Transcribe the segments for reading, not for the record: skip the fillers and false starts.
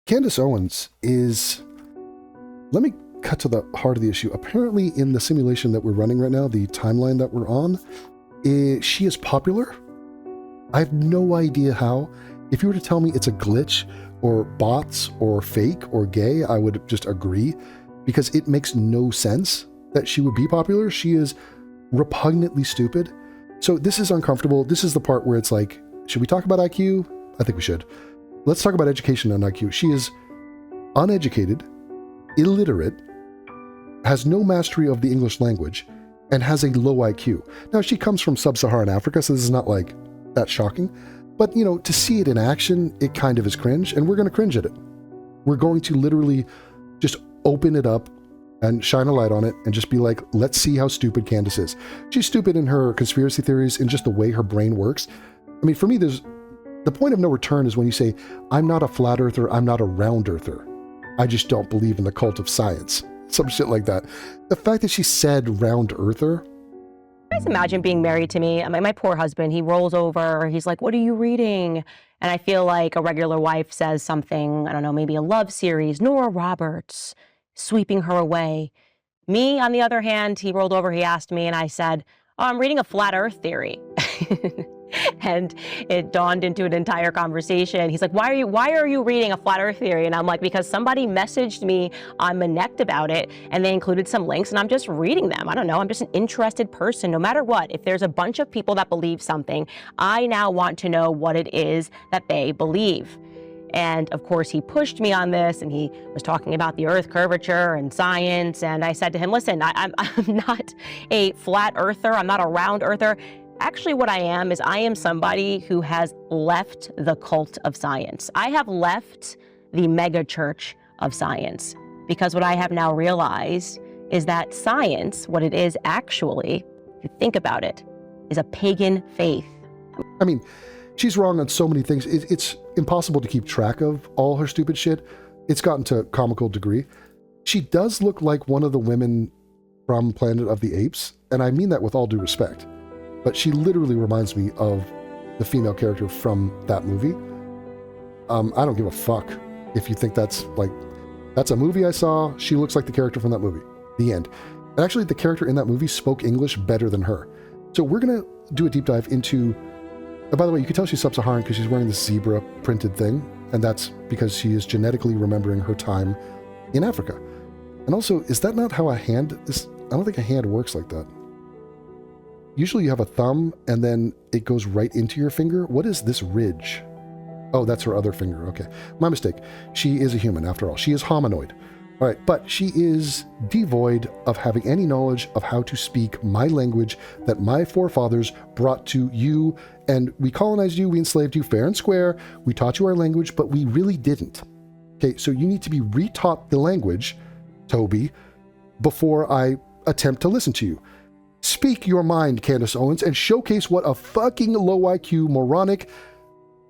Candace Owens is, let me cut to the heart of the issue. Apparently in the simulation that we're running right now, the timeline that we're on, she is popular. I have no idea how. If you were to tell me it's a glitch or bots or fake or gay, I would just agree, because it makes no sense that she would be popular. She is repugnantly stupid. So this is uncomfortable. This is the part where it's like, should we talk about IQ? I think we should. Let's talk about education and IQ. She is uneducated, illiterate, has no mastery of the English language, and has a low IQ. Now, she comes from sub-Saharan Africa, so this is not like that shocking. But, you know, to see it in action, it kind of is cringe, and we're going to cringe at it. We're going to literally just open it up and shine a light on it and just be like, let's see how stupid Candace is. She's stupid in her conspiracy theories and just the way her brain works. I mean, for me, the point of no return is when you say, I'm not a flat earther, I'm not a round earther. I just don't believe in the cult of science. Some shit like that. The fact that she said round earther. Guys, imagine being married to me. I mean, my poor husband, he rolls over, he's like, what are you reading? And I feel like a regular wife says something, I don't know, maybe a love series, Nora Roberts, sweeping her away. Me, on the other hand, he rolled over, he asked me, and I said, oh, I'm reading a flat earth theory. And it dawned into an entire conversation. He's like, why are you reading a flat earth theory? And I'm like, because somebody messaged me on Manect about it, and they included some links, and I'm just reading them. I don't know, I'm just an interested person. No matter what, if there's a bunch of people that believe something, I now want to know what it is that they believe. And of course, he pushed me on this, and he was talking about the earth curvature and science. And I said to him, listen, I'm not a flat earther. I'm not a round earther. Actually, what I am somebody who has left the cult of science. I have left the mega church of science, because what I have now realized is that science, what it is actually, if you think about it, is a pagan faith. I mean, she's wrong on so many things. It's impossible to keep track of all her stupid shit. It's gotten to a comical degree. She does look like one of the women from Planet of the Apes, and I mean that with all due respect. But she literally reminds me of the female character from that movie. I don't give a fuck if you think that's a movie I saw. She looks like the character from that movie. The end. And actually, the character in that movie spoke English better than her. So we're going to do a deep dive into... by the way, you can tell she's sub-Saharan because she's wearing this zebra printed thing. And that's because she is genetically remembering her time in Africa. And also, is that not how a hand is? I don't think a hand works like that. Usually you have a thumb and then it goes right into your finger. What is this ridge? Oh, that's her other finger. Okay. My mistake. She is a human after all. She is hominoid. All right. But she is devoid of having any knowledge of how to speak my language that my forefathers brought to you. And we colonized you. We enslaved you fair and square. We taught you our language, but we really didn't. Okay. So you need to be retaught the language, Toby, before I attempt to listen to you. Speak your mind, Candace Owens, and showcase what a fucking low IQ, moronic,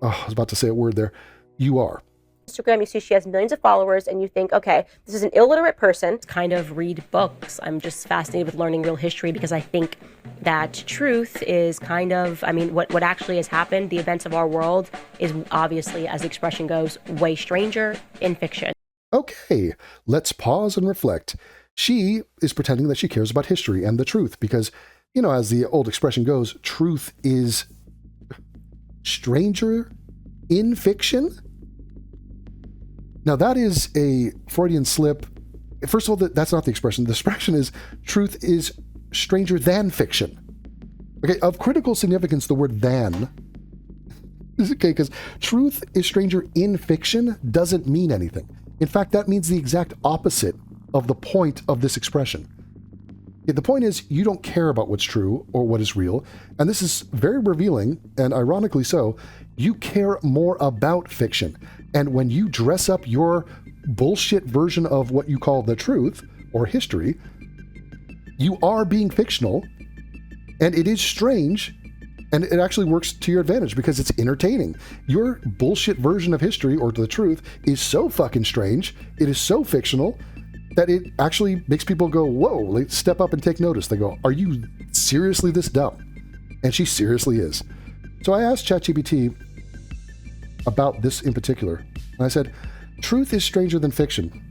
I was about to say a word there, you are. Instagram, you see she has millions of followers, and you think, okay, this is an illiterate person. Kind of read books. I'm just fascinated with learning real history, because I think that truth is kind of, I mean, what actually has happened, the events of our world, is obviously, as the expression goes, way stranger in fiction. Okay, let's pause and reflect. She is pretending that she cares about history and the truth because, you know, as the old expression goes, truth is stranger in fiction. Now, that is a Freudian slip. First of all, that's not the expression. The expression is truth is stranger than fiction. Okay, of critical significance, the word than. Okay, because truth is stranger in fiction doesn't mean anything. In fact, that means the exact opposite of the point of this expression. The point is, you don't care about what's true or what is real, and this is very revealing, and ironically so, you care more about fiction. And when you dress up your bullshit version of what you call the truth or history, you are being fictional, and it is strange, and it actually works to your advantage because it's entertaining. Your bullshit version of history or the truth is so fucking strange, it is so fictional, that it actually makes people go, whoa, they step up and take notice. They go, are you seriously this dumb? And she seriously is. So I asked ChatGPT about this in particular. And I said, Truth is stranger than fiction.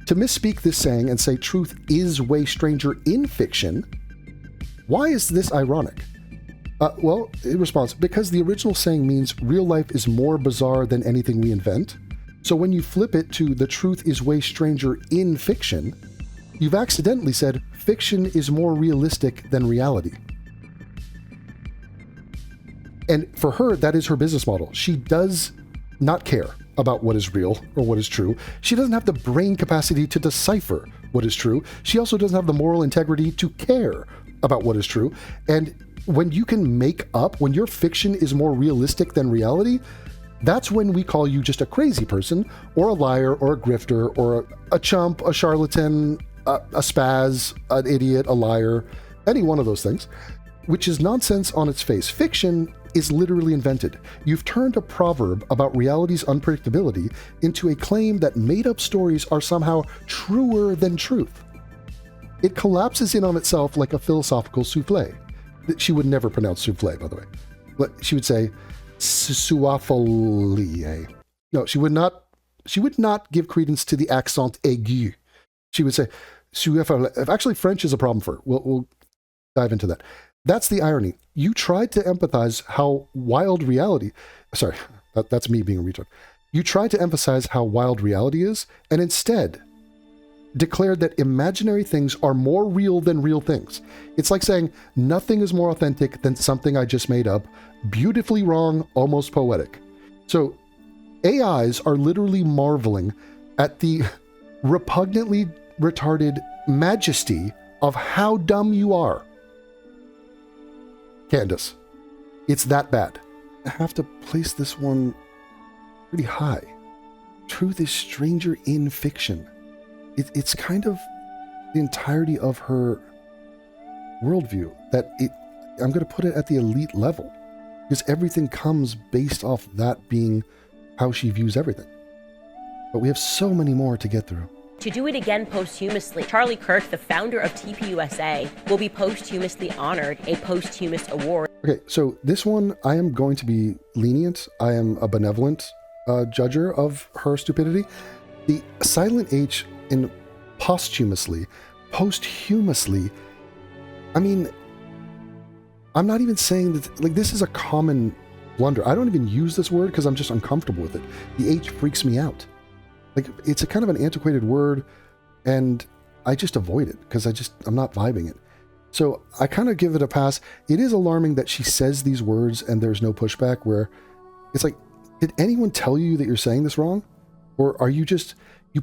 To misspeak this saying and say truth is way stranger in fiction, why is this ironic? Well, in response, because the original saying means real life is more bizarre than anything we invent. So when you flip it to the truth is way stranger in fiction, you've accidentally said fiction is more realistic than reality. And for her, that is her business model. She does not care about what is real or what is true. She doesn't have the brain capacity to decipher what is true. She also doesn't have the moral integrity to care about what is true. And when you can make up, when your fiction is more realistic than reality, that's when we call you just a crazy person, or a liar, or a grifter, or a chump, a charlatan, a spaz, an idiot, a liar, any one of those things, which is nonsense on its face. Fiction is literally invented. You've turned a proverb about reality's unpredictability into a claim that made-up stories are somehow truer than truth. It collapses in on itself like a philosophical souffle. She would never pronounce souffle, by the way. She would say souffle. No, she would not give credence to the accent aigu. She would say souffle. Actually, French is a problem for her. We'll dive into that. That's the irony. You tried to empathize how wild reality... Sorry, that's me being a retard. You tried to emphasize how wild reality is, and instead declared that imaginary things are more real than real things. It's like saying, nothing is more authentic than something I just made up. Beautifully wrong, almost poetic. So, AIs are literally marveling at the repugnantly retarded majesty of how dumb you are. Candace, it's that bad. I have to place this one pretty high. Truth is stranger in fiction. It's kind of the entirety of her worldview that I'm going to put it at the elite level, because everything comes based off that being how she views everything. But we have so many more to get through. To do it again posthumously, Charlie Kirk, the founder of TPUSA, will be posthumously honored a posthumous award. Okay, so this one, I am going to be lenient. I am a benevolent judger of her stupidity. The silent H in posthumously, I mean, I'm not even saying that, like, this is a common blunder. I don't even use this word because I'm just uncomfortable with it. The H freaks me out. Like, it's a kind of an antiquated word, and I just avoid it because I'm not vibing it. So I kind of give it a pass. It is alarming that she says these words and there's no pushback, where it's like, did anyone tell you that you're saying this wrong? Or are you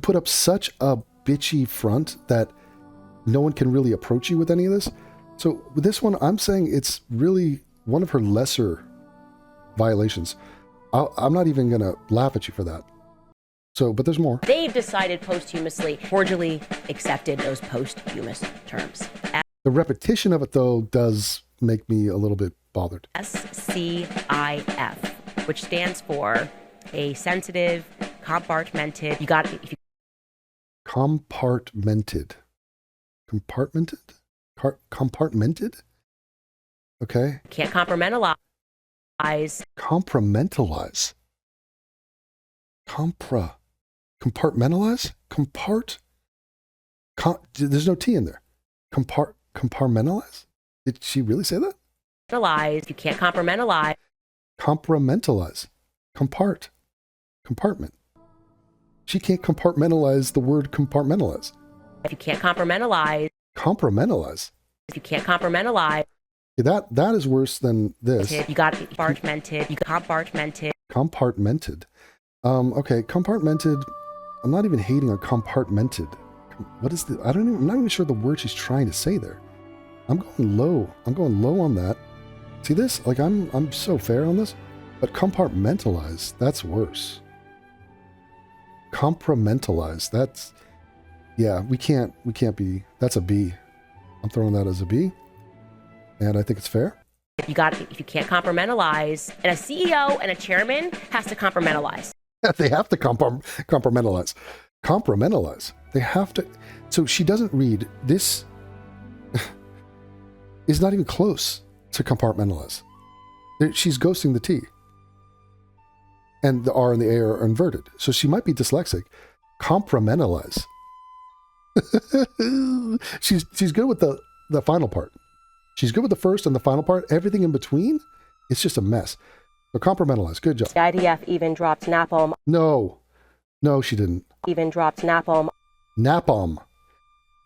put up such a bitchy front that no one can really approach you with any of this? So with this one, I'm saying it's really one of her lesser violations. I'm not even going to laugh at you for that. So, but there's more. They've decided posthumously, cordially accepted those posthumous terms. The repetition of it, though, does make me a little bit bothered. SCIF, which stands for a sensitive, compartmented. You got it. Compartmented. Compartmented? Okay. Can't compartmentalize. Compartmentalize. Compartmentalize? There's no T in there. Compartmentalize? Did she really say that? You can't compartmentalize. Compartmentalize. Compartment. She can't compartmentalize the word compartmentalize. If you can't compartmentalize. Compartmentalize. If you can't compartmentalize. Yeah, that is worse than this. You got compartmented. You compartmented. Compartmented. Okay, compartmented. I'm not even hating on compartmented. What is the? I'm not even sure the word she's trying to say there. I'm going low. I'm going low on that. See this? Like I'm so fair on this, but compartmentalize. That's worse. Compartmentalize. That's, yeah. We can't be. That's a B. I'm throwing that as a B, and I think it's fair. If you can't compartmentalize, and a CEO and a chairman has to compartmentalize. They have to compartmentalize. Compartmentalize. They have to. So she doesn't read. This is not even close to compartmentalize. She's ghosting the T. and the R and the A are inverted. So she might be dyslexic. Compromentalize. she's good with the final part. She's good with the first and the final part. Everything in between, it's just a mess. So compromentalize. Good job. The IDF even dropped napalm. No, she didn't. Even dropped napalm. Napalm.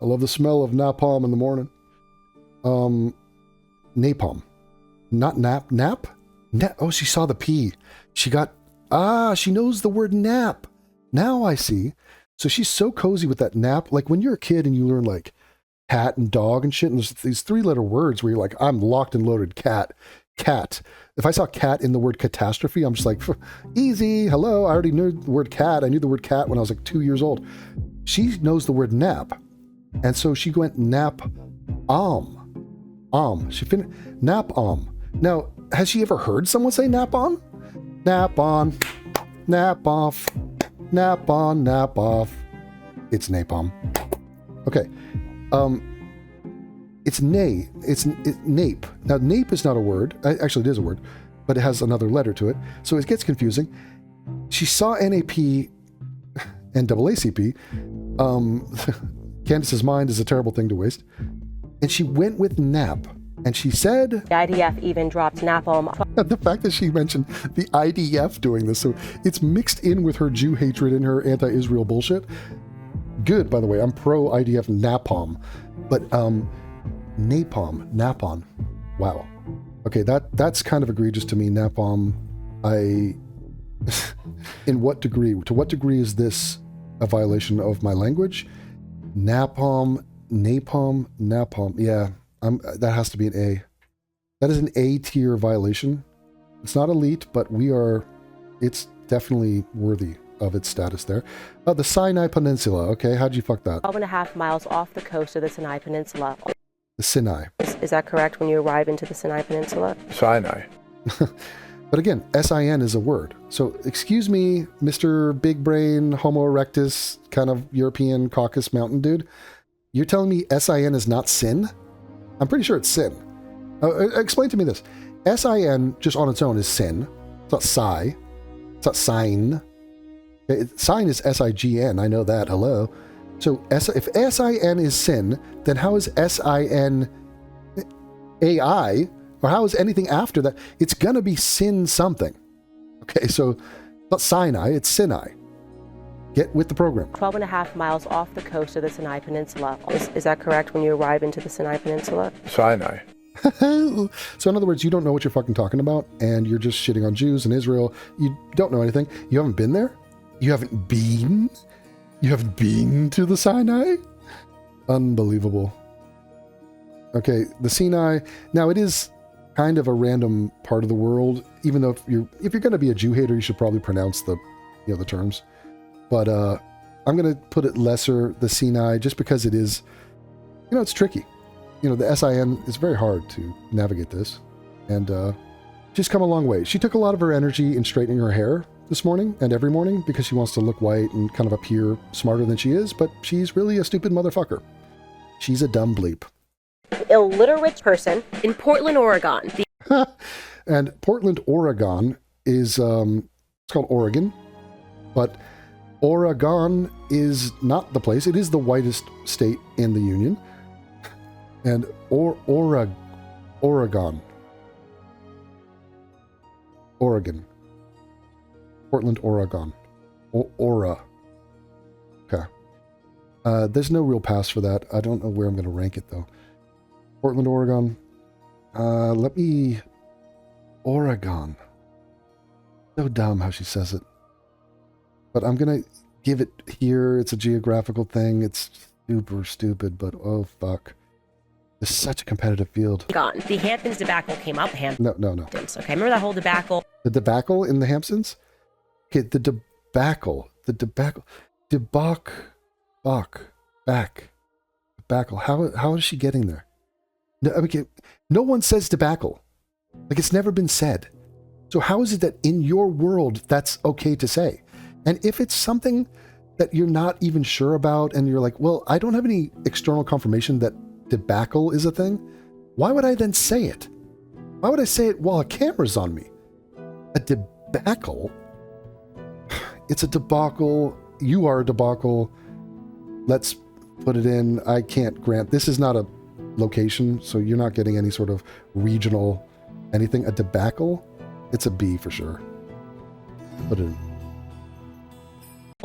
I love the smell of napalm in the morning. Napalm. Not nap. Nap? Oh, she saw the P. She knows the word nap. Now I see. So she's so cozy with that nap. Like when you're a kid and you learn like cat and dog and shit, and there's these 3-letter words where you're like, I'm locked and loaded. Cat. If I saw cat in the word catastrophe, I'm just like, easy. Hello. I already knew the word cat. I knew the word cat when I was like 2 years old. She knows the word nap. And so she went nap She finished nap Now, has she ever heard someone say nap on? Nap on, nap off, nap on, nap off. It's napalm. Okay. It's nape. Now, nape is not a word. Actually, it is a word, but it has another letter to it. So it gets confusing. She saw NAP and AACP. Candace's mind is a terrible thing to waste. And she went with nap. And she said... The IDF even dropped napalm. The fact that she mentioned the IDF doing this, so it's mixed in with her Jew hatred and her anti-Israel bullshit. Good, by the way. I'm pro-IDF napalm. But napalm. Wow. Okay, that's kind of egregious to me, napalm. In what degree? To what degree is this a violation of my language? Napalm. Yeah, that has to be an A. That is an A tier violation. It's not elite, but it's definitely worthy of its status there. The Sinai Peninsula. Okay, how'd you fuck that? 12.5 miles off the coast of the Sinai Peninsula. The Sinai. Is that correct when you arrive into the Sinai Peninsula? Sinai. But again, SIN is a word. So excuse me, Mr. Big Brain, Homo erectus, kind of European Caucasus mountain dude. You're telling me SIN is not sin? I'm pretty sure it's sin. Explain to me this. SIN just on its own is sin. It's not psi. It's not sign. Sign is SIGN. I know that. Hello. So if SIN is sin, then how is SIN AI, or how is anything after that? It's going to be sin something. Okay, so it's not Sinai, it's Sinai. Get with the program. 12.5 miles off the coast of the Sinai Peninsula. Is that correct when you arrive into the Sinai Peninsula? Sinai. So in other words, you don't know what you're fucking talking about, and you're just shitting on Jews and Israel. You don't know anything. You haven't been there? You haven't been? You haven't been to the Sinai? Unbelievable. Okay, the Sinai. Now it is kind of a random part of the world, even though if you're going to be a Jew hater, you should probably pronounce the terms. But I'm going to put it lesser, the Sinai, just because it is, it's tricky. The SIN is very hard to navigate this. And she's come a long way. She took a lot of her energy in straightening her hair this morning and every morning because she wants to look white and kind of appear smarter than she is, but she's really a stupid motherfucker. She's a dumb bleep. Illiterate person in Portland, Oregon. And Portland, Oregon is, it's called Oregon, but Oregon is not the place. It is the whitest state in the Union. And Oregon. Portland, Oregon. Ora. Okay. There's no real pass for that. I don't know where I'm going to rank it, though. Portland, Oregon. Oregon. So dumb how she says it. But I'm going to give it here. It's a geographical thing. It's super stupid, but oh, fuck. It's such a competitive field. Gone. The Hamptons debacle came up. No. Okay, remember that whole debacle? The debacle in the Hamptons? Okay, the debacle. Debacle. How is she getting there? No one says debacle. Like, it's never been said. So how is it that in your world that's okay to say? And if it's something that you're not even sure about and you're like, well, I don't have any external confirmation that debacle is a thing, why would I then say it? Why would I say it while a camera's on me? A debacle? It's a debacle. You are a debacle. Let's put it in. I can't grant. This is not a location, so you're not getting any sort of regional anything. A debacle? It's a B for sure. Put it in.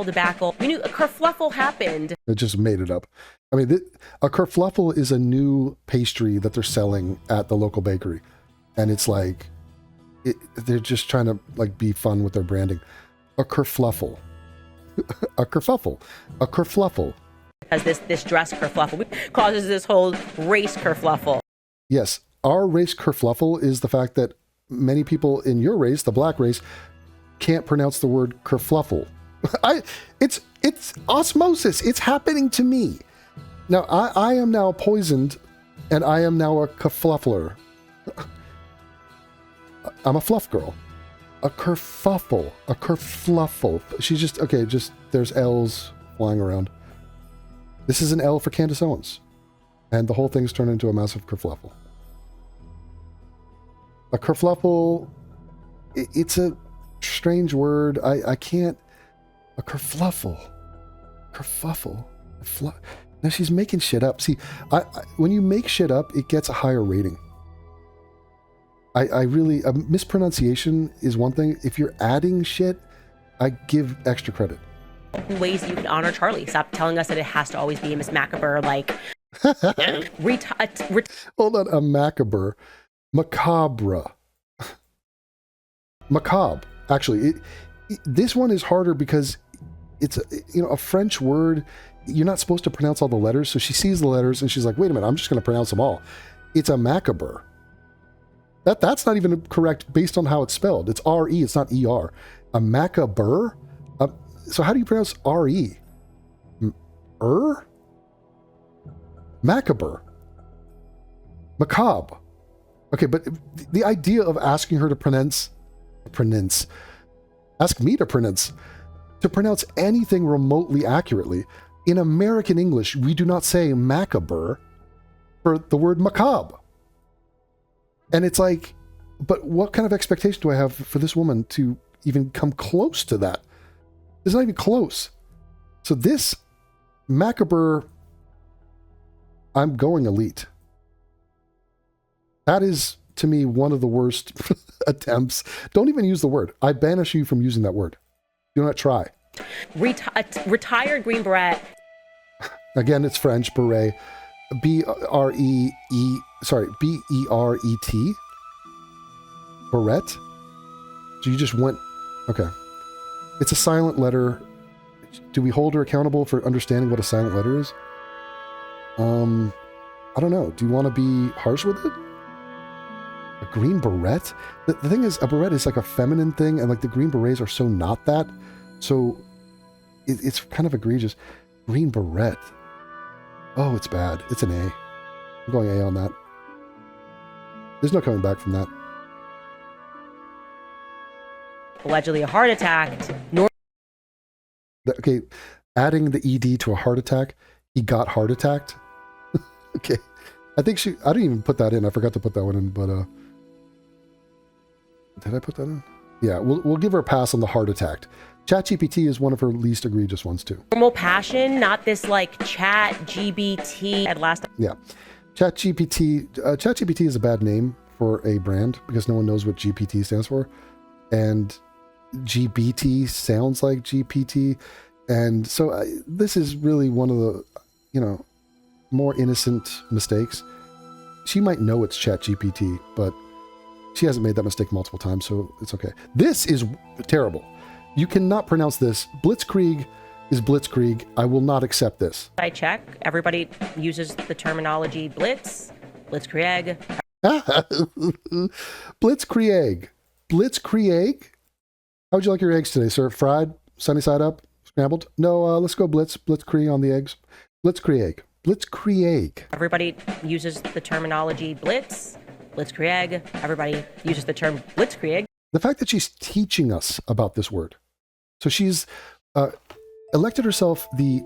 Debacle. We knew a kerfluffle happened. It just made it up. I mean, a kerfluffle is a new pastry that they're selling at the local bakery. And it's like, they're just trying to like be fun with their branding. A kerfluffle. A kerfuffle. A kerfluffle. As this dress kerfluffle causes this whole race kerfluffle. Yes, our race kerfluffle is the fact that many people in your race, the black race, can't pronounce the word kerfluffle. It's osmosis. It's happening to me. Now, I am now poisoned, and I am now a kerfluffler. I'm a fluff girl. A kerfuffle. A kerfluffle. She's just, okay, just, there's L's flying around. This is an L for Candace Owens. And the whole thing's turned into a massive kerfluffle. A kerfluffle, it's a strange word. I can't... A kerfluffle. Kerfuffle. Now she's making shit up. See, when you make shit up, it gets a higher rating. I really... A mispronunciation is one thing. If you're adding shit, I give extra credit. Ways you can honor Charlie. Stop telling us that it has to always be Miss Macabre, like... Hold on, a macabre. Macabre. Macabre. Actually, this one is harder because it's a French word. You're not supposed to pronounce all the letters. So she sees the letters and she's like, wait a minute, I'm just going to pronounce them all. It's a macabre. That's not even correct based on how it's spelled. It's R-E, it's not E-R. A macabre? So how do you pronounce R-E? Macabre. Macabre. Okay, but the idea of asking her to ask me to pronounce anything remotely accurately. In American English, we do not say macabre for the word macabre. And it's like, but what kind of expectation do I have for this woman to even come close to that? It's not even close. So this macabre, I'm going elite. That is, to me, one of the worst attempts. Don't even use the word. I banish you from using that word. Do not try. Retired Green Beret. Again, it's French, beret. B-R-E-T. Beret? So you just went... Okay. It's a silent letter. Do we hold her accountable for understanding what a silent letter is? I don't know. Do you want to be harsh with it? A green beret? The thing is, a beret is like a feminine thing, and like the green berets are so not that. So it's kind of egregious. Green beret. Oh, it's bad. It's an A. I'm going A on that. There's no coming back from that. Allegedly a heart attack. Okay, adding the ED to a heart attack. He got heart attacked. Okay. I didn't even put that in. I forgot to put that one in, but did I put that in? Yeah, we'll give her a pass on the heart attack. ChatGPT is one of her least egregious ones too. Normal passion, not this like chat GBT at last. Yeah. ChatGPT is a bad name for a brand because no one knows what GPT stands for. And GBT sounds like GPT. And so this is really one of the, more innocent mistakes. She might know it's ChatGPT, but she hasn't made that mistake multiple times, so it's okay. This is terrible. You cannot pronounce this. Blitzkrieg is Blitzkrieg. I will not accept this. I check. Everybody uses the terminology blitz, blitzkrieg. Blitzkrieg. Blitzkrieg? How would you like your eggs today, sir? Fried? Sunny side up? Scrambled? No, let's go blitzkrieg on the eggs. Blitzkrieg. Blitzkrieg. Everybody uses the terminology blitz, blitzkrieg. Everybody uses the term blitzkrieg. The fact that she's teaching us about this word. So she's elected herself the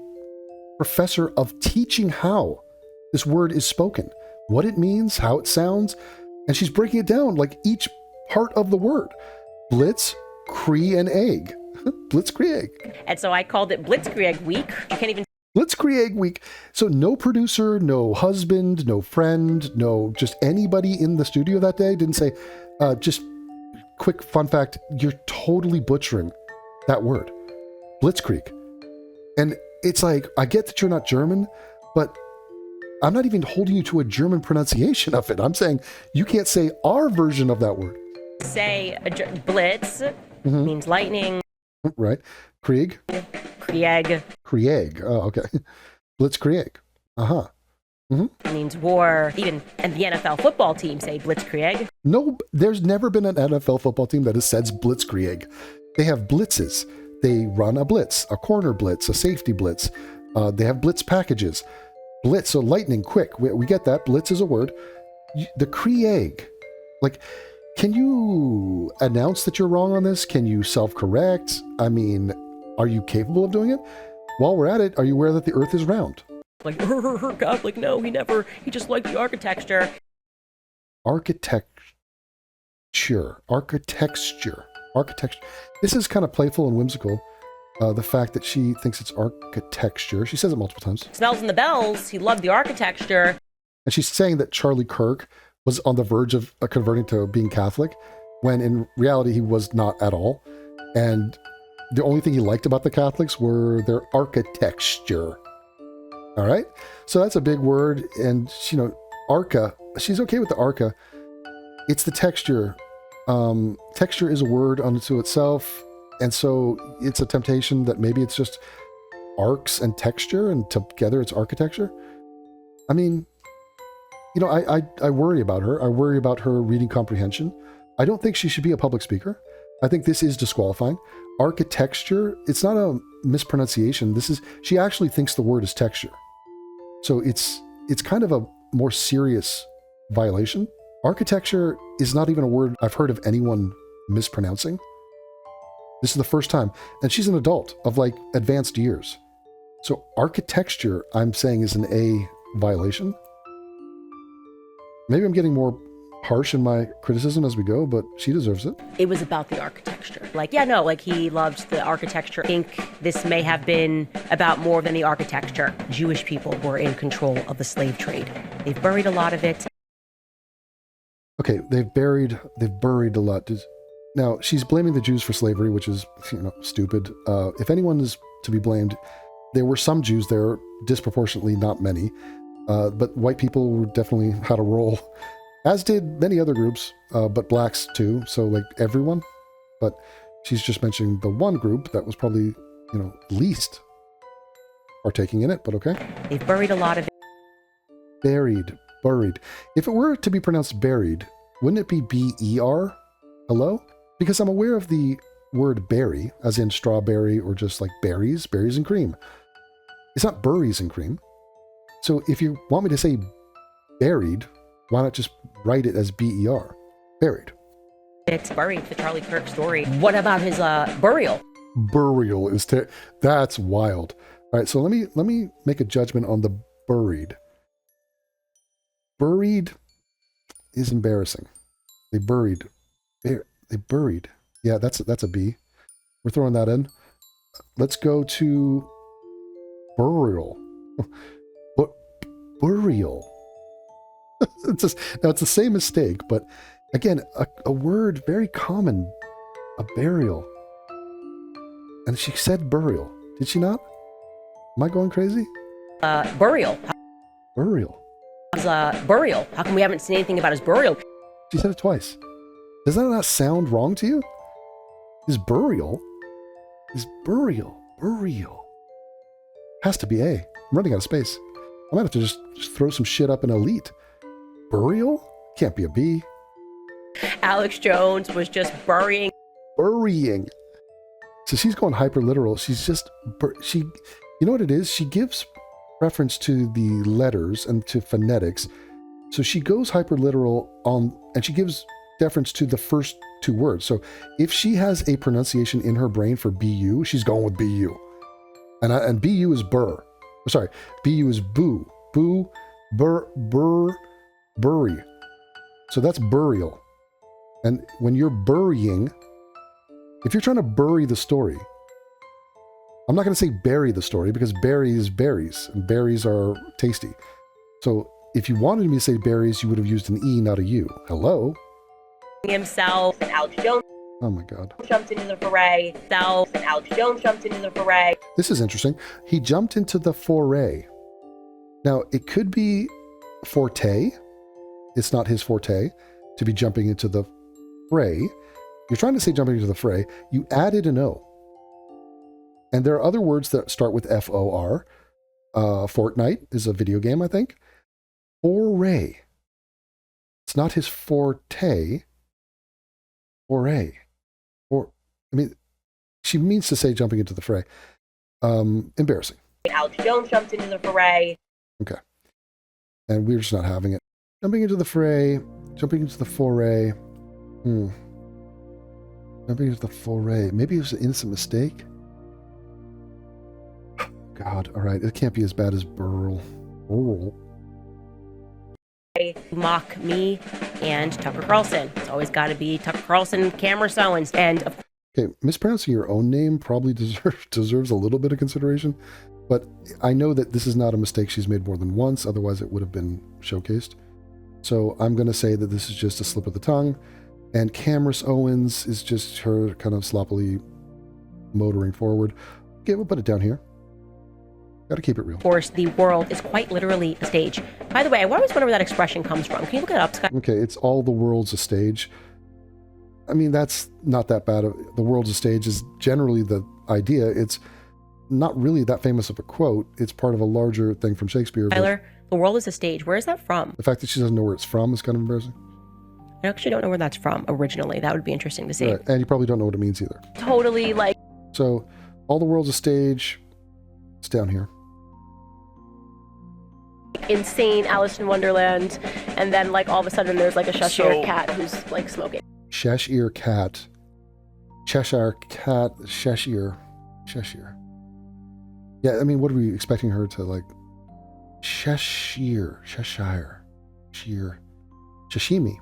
professor of teaching how this word is spoken, what it means, how it sounds, and she's breaking it down like each part of the word. Blitz, cree, and egg. Blitzkrieg. And so I called it Blitzkrieg Week. You can't even Blitzkrieg week. So no producer, no husband, no friend, no just anybody in the studio that day didn't say, just quick fun fact, you're totally butchering that word. Blitzkrieg. And it's like, I get that you're not German, but I'm not even holding you to a German pronunciation of it. I'm saying you can't say our version of that word. say blitz means lightning. Right. Krieg. Krieg. Oh, okay. Blitzkrieg. Uh-huh. Means war. Even and the NFL football team say Blitzkrieg. No, there's never been an NFL football team that says Blitzkrieg. They have blitzes. They run a blitz, a corner blitz, a safety blitz. They have blitz packages. Blitz, so lightning, quick. We get that. Blitz is a word. The Krieg. Like, can you announce that you're wrong on this? Can you self-correct? I mean, are you capable of doing it? While we're at it, are you aware that the earth is round? Like, God, like, no, he just liked the architecture. Architecture. This is kind of playful and whimsical. The fact that she thinks it's architecture. She says it multiple times. Smells in the bells. He loved the architecture. And she's saying that Charlie Kirk was on the verge of converting to being Catholic, when in reality he was not at all. And the only thing he liked about the Catholics were their architecture. All right? So that's a big word. And, you know, arca, she's okay with the arca. It's the texture. Texture is a word unto itself. And so it's a temptation that maybe it's just arcs and texture, and together it's architecture. I mean, you know, I worry about her. I worry about her reading comprehension. I don't think she should be a public speaker. I think this is disqualifying. Architecture, it's not a mispronunciation. She actually thinks the word is texture. So it's kind of a more serious violation. Architecture is not even a word I've heard of anyone mispronouncing. This is the first time. And she's an adult of like advanced years. So architecture, I'm saying, is an A violation. Maybe I'm getting more harsh in my criticism as we go, but she deserves it. It was about the architecture. Like, yeah, no, like he loved the architecture. I think this may have been about more than the architecture. Jewish people were in control of the slave trade. They've buried a lot of it. Okay, they've buried a lot. Now, she's blaming the Jews for slavery, which is, you know, stupid. If anyone is to be blamed, there were some Jews there, disproportionately, not many. But white people definitely had a role, as did many other groups, but blacks too. So like everyone. But she's just mentioning the one group that was probably, you know, least partaking in it, but okay. They've buried a lot of it. Buried. If it were to be pronounced buried, wouldn't it be B-E-R? Hello? Because I'm aware of the word berry, as in strawberry or just like berries and cream. It's not berries and cream. So if you want me to say buried, why not just write it as B-E-R? Buried. It's buried, the Charlie Kirk story. What about his burial? Burial is that's wild. All right, so let me make a judgment on the buried. Buried is embarrassing. They buried. Yeah, that's a B. We're throwing that in. Let's go to burial. Burial. Now it's the same mistake, but again, a word very common, a burial. And she said burial. Did she not? Am I going crazy? Burial. Burial. Burial. How come we haven't seen anything about his burial? She said it twice. Does that not sound wrong to you? His burial? Burial. Has to be A. I'm running out of space. I might have to just throw some shit up in elite. Burial? Can't be a B. Alex Jones was just burying. So she's going hyper literal. She's just, you know what it is? She gives reference to the letters and to phonetics. So she goes hyper literal and she gives deference to the first two words. So if she has a pronunciation in her brain for BU, she's going with BU. And BU is burr. Sorry, BU is boo. Boo, bury. So that's burial. And when you're burying, if you're trying to bury the story, I'm not going to say bury the story because berry is berries, and berries are tasty. So if you wanted me to say berries, you would have used an E, not a U. Hello? Himself and Alex Jones Oh my God. jumped into the foray. Zelle and Alex Jones jumped into the foray. This is interesting. He jumped into the foray. Now, it could be forte. It's not his forte to be jumping into the fray. You're trying to say jumping into the fray. You added an O. And there are other words that start with F-O-R. Fortnite is a video game, I think. Foray. It's not his forte. Foray. She means to say jumping into the fray. Embarrassing. Alex Jones jumped into the foray. Okay. And we're just not having it. Jumping into the fray. Jumping into the foray. Jumping into the foray. Maybe it was an innocent mistake. God, all right. It can't be as bad as Burl. Mock me and Tucker Carlson. It's always got to be Tucker Carlson, Candace Owens, and of Okay, mispronouncing your own name probably deserves a little bit of consideration, but I know that this is not a mistake she's made more than once, otherwise it would have been showcased. So I'm going to say that this is just a slip of the tongue, and Candace Owens is just her kind of sloppily motoring forward. Okay, we'll put it down here. Got to keep it real. course, the world is quite literally a stage. By the way, I always wonder where that expression comes from. Can you look it up, Scott? Okay, it's all the world's a stage. I mean, that's not that bad. The world's a stage is generally the idea. It's not really that famous of a quote. It's part of a larger thing from Shakespeare. Tyler, the world is a stage. Where is that from? The fact that she doesn't know where it's from is kind of embarrassing. I actually don't know where that's from originally. That would be interesting to see. Right. And you probably don't know what it means either. Totally, like, So, all the world's a stage. It's down here. insane Alice in Wonderland, and then like all of a sudden there's like a Cheshire cat who's like smoking. Cheshire cat. Cheshire cat. Cheshire. Yeah, I mean, what are we expecting her to like? Cheshire. Sashimi.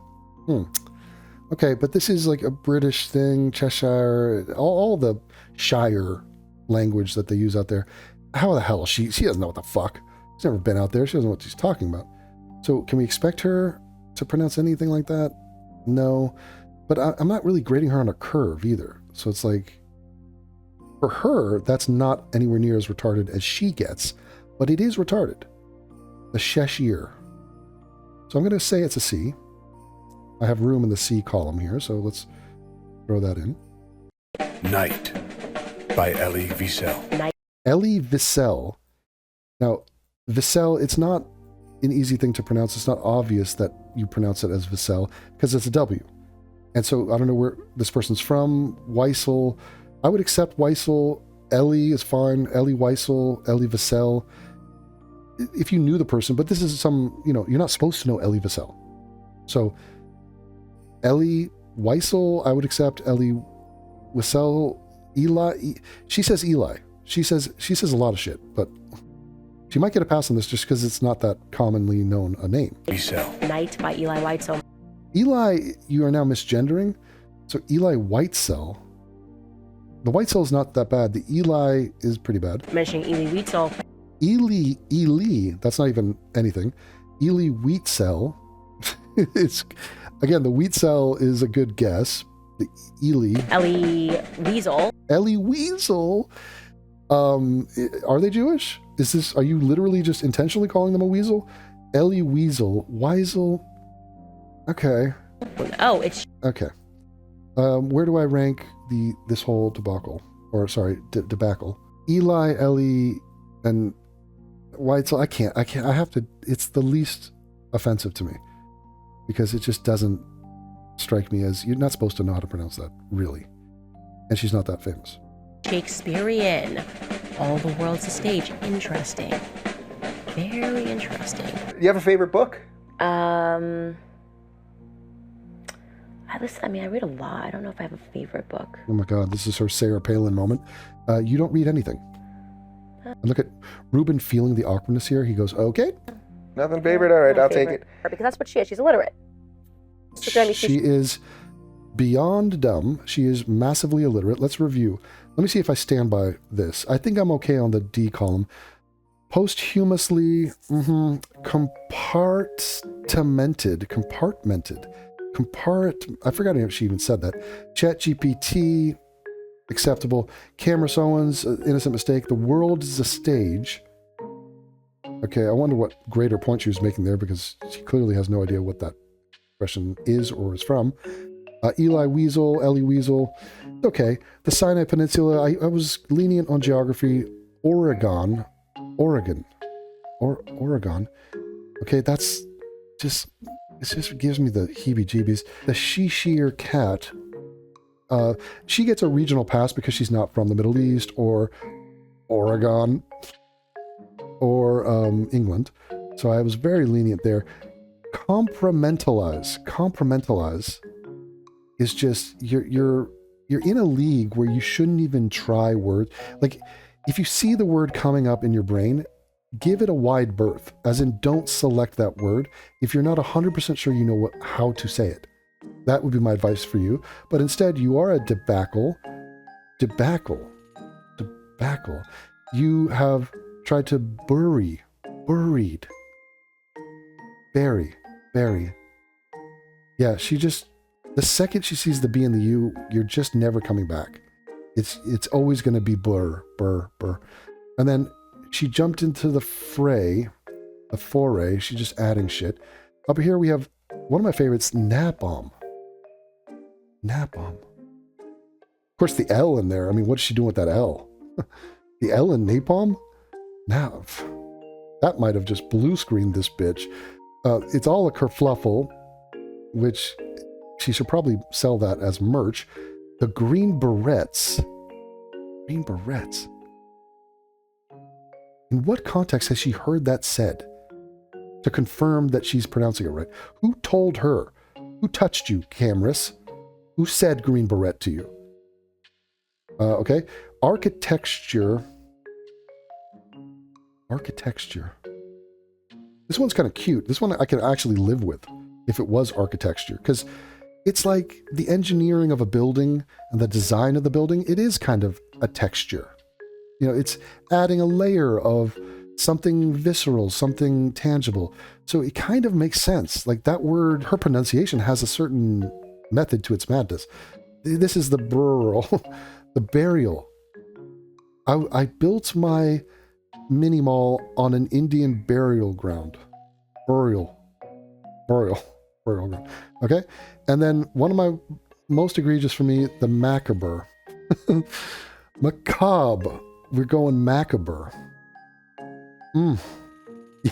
Okay, but this is like a British thing. Cheshire. All the Shire language that they use out there. How the hell is she doesn't know what the fuck. She's never been out there. She doesn't know what she's talking about. So can we expect her to pronounce anything like that? No. But I'm not really grading her on a curve either. So it's like, for her, that's not anywhere near as retarded as she gets, but it is retarded. The Cheshire. So I'm going to say it's a C. I have room in the C column here, so let's throw that in. Night by Elie Wiesel. Elie Wiesel. Now, Wiesel, it's not an easy thing to pronounce. It's not obvious that you pronounce it as Wiesel because it's a W. And so I don't know where this person's from. Wiesel. I would accept Wiesel. Elie is fine. Elie Wiesel, Elie Wiesel. If you knew the person, but this is some, you're not supposed to know Elie Wiesel. So Elie Wiesel, I would accept. Elie Wiesel, Eli. She says Eli. She says a lot of shit, but she might get a pass on this just because it's not that commonly known a name. Wiesel. Night by Eli Whitesell. Eli, you are now misgendering. So Eli Whitesell. The Whitesell is not that bad. The Eli is pretty bad. Mentioning Eli Whitesell. Eli, that's not even anything. Eli Wheatsell. It's, again, the Wheatsell is a good guess. The Elie Weasel. Elie Weasel. Are they Jewish? Are you literally just intentionally calling them a weasel? Elie Weasel. Weisel. Okay. Oh, it's Okay. Where do I rank this whole debacle? Or sorry, debacle. Eli, Elie, and Weitzel. I can't. I have to. It's the least offensive to me because it just doesn't strike me as you're not supposed to know how to pronounce that, really. And she's not that famous. Shakespearean. All the world's a stage. Interesting. Very interesting. Do you have a favorite book? I read a lot. I don't know if I have a favorite book. Oh my God, this is her Sarah Palin moment. You don't read anything. And look at Ruben feeling the awkwardness here. He goes, okay. Nothing favorite? All right, I'll take it. Because that's what she is. She's illiterate. She is beyond dumb. She is massively illiterate. Let's review. Let me see if I stand by this. I think I'm okay on the D column. Posthumously, compartmented. I forgot if she even said that. ChatGPT, acceptable. Candace Owens, innocent mistake. The world is a stage. Okay, I wonder what grade or point she was making there, because she clearly has no idea what that expression is or is from. Ellie Weasel. Okay, the Sinai Peninsula. I was lenient on geography. Oregon. Okay, that's just, it just gives me the heebie-jeebies. The Cheshire Cat. She gets a regional pass because she's not from the Middle East or Oregon or England. So I was very lenient there. Compromentalize is just, you're in a league where you shouldn't even try words. Like, if you see the word coming up in your brain, give it a wide berth, as in don't select that word if you're not 100% sure you know how to say it. That would be my advice for you. But instead, you are a debacle. You have tried to bury. Yeah, she just, the second she sees the B and the U, you're just never coming back. It's always going to be burr. And then she jumped into the foray. She's just adding shit. Up here we have one of my favorites, napalm. Of course, the L in there. I mean, what's she doing with that L? The L in napalm? Nav. That might have just blue screened this bitch. It's all a kerfluffle, which she should probably sell that as merch. The green berets. In what context has she heard that said? To confirm that she's pronouncing it right. Who told her? Who touched you, Camrys? Who said green beret to you? Okay. Architecture. This one's kind of cute. This one I could actually live with if it was architecture, because it's like the engineering of a building and the design of the building. It is kind of a texture. You know, it's adding a layer of something visceral, something tangible. So it kind of makes sense. Like that word, her pronunciation has a certain method to its madness. This is the the burial. I built my mini mall on an Indian burial ground. Burial ground. Okay? And then one of my most egregious for me, the macabre. Macabre. We're going macabre.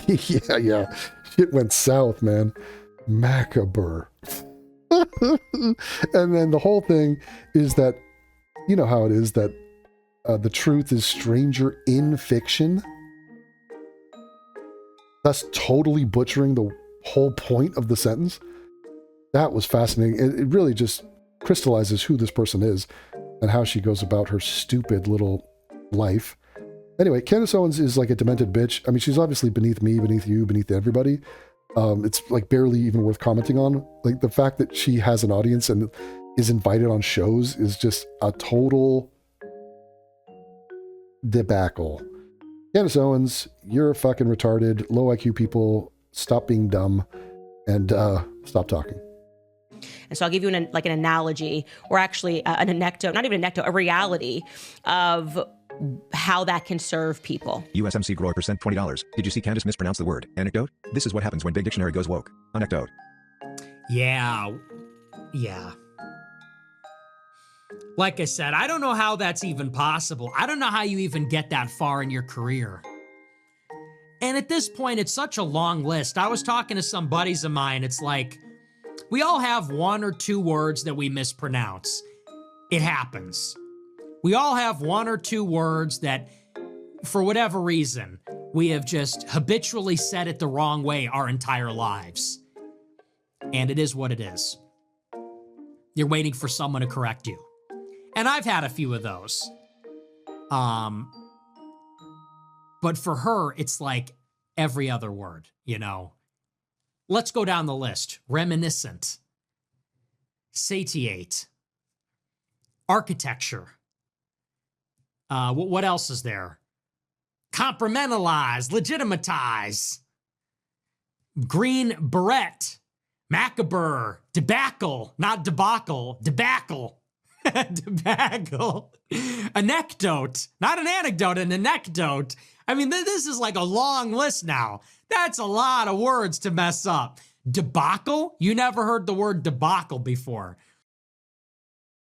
Yeah. Shit went south, man. Macabre. And then the whole thing is that, you know how it is that the truth is stranger in fiction. That's totally butchering the whole point of the sentence. That was fascinating. It really just crystallizes who this person is and how she goes about her stupid little life. Anyway, Candace Owens is like a demented bitch. I mean, she's obviously beneath me, beneath you, beneath everybody. It's like barely even worth commenting on. Like the fact that she has an audience and is invited on shows is just a total debacle. Candace Owens, you're fucking retarded. Low IQ people, stop being dumb and stop talking. And so I'll give you an analogy, or actually an anecdote, not even an anecdote, a reality of how that can serve people. USMC grower percent $20. Did you see Candace mispronounce the word anecdote? This is what happens when Big Dictionary goes woke. Anecdote. Yeah. Like I said, I don't know how that's even possible. I don't know how you even get that far in your career. And at this point, it's such a long list. I was talking to some buddies of mine. It's like, we all have one or two words that we mispronounce. It happens. We all have one or two words that, for whatever reason, we have just habitually said it the wrong way our entire lives. And it is what it is. You're waiting for someone to correct you. And I've had a few of those. But for her, it's like every other word, you know. Let's go down the list. Reminiscent. Satiate. Architecture. What else is there? Compartmentalize, legitimatize, green beret, macabre, debacle, not debacle, debacle, debacle, anecdote, not an anecdote, an anecdote. I mean, this is like a long list now. That's a lot of words to mess up. Debacle? You never heard the word debacle before.